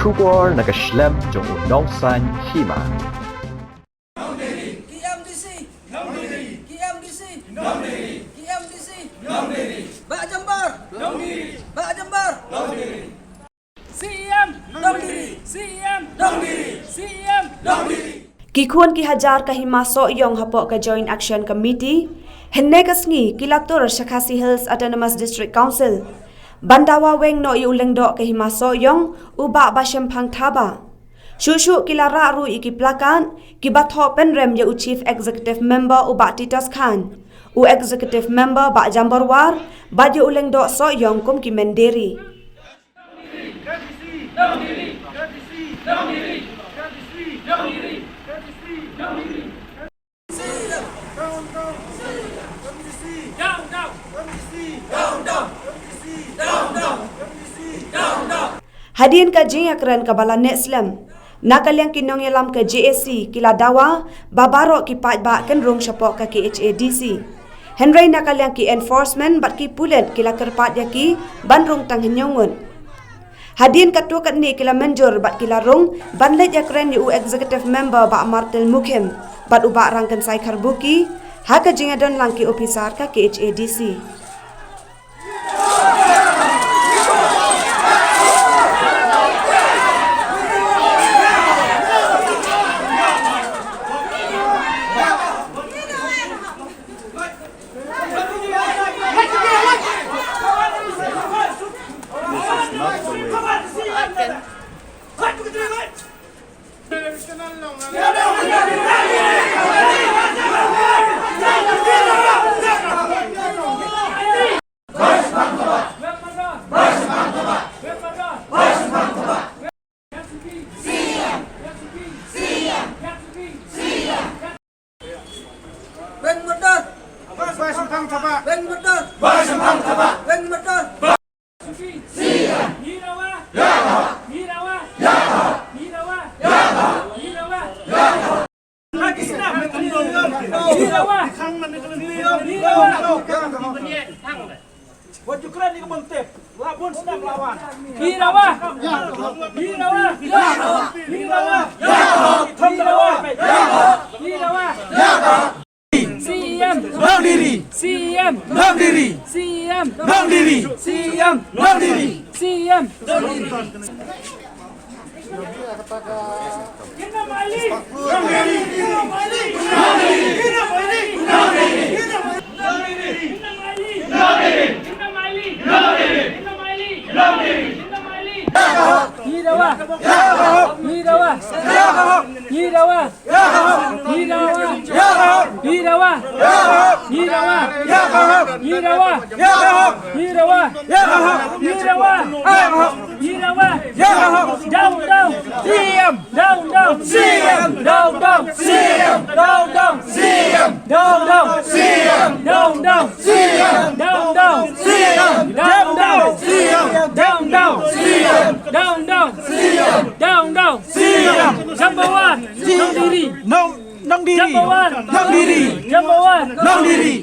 Kubor nakaslem jong unongsan hima. KMDC. KMDC. KMDC. Bak Jambar. Bak Jambar. CM CM CM Kikuan ki hajar kahima so yong hapo ka Joint Action Committee henne kasngi kilatur Shakasi Hills Autonomous District Council Bandawa weng no iuleng do kahima so yong uba bashem phang thaba Shushu kilara ru ikiplakan kibatho penrem ya u Chief Executive Member uba Titos Khan u Executive Member ba Jambarwar ba ya uleng do so yong kum ki Menderi Hadian ka jingakran kabala Islam nakalyang kinong yalam ka JSC kila dawa babaro ki patba kan rong syapok ka KHADC Henry nakalyang ki enforcement bat ki pulet kila kerpat yaki banrong tang hinyongun Hadian katu kat ni kila menjur bat kila rong banlet yakren yu executive member ba Martel Mukim bat uba rangkan sai karbuki haka jingadon langki officer ka KHADC Number one, Nong Diri.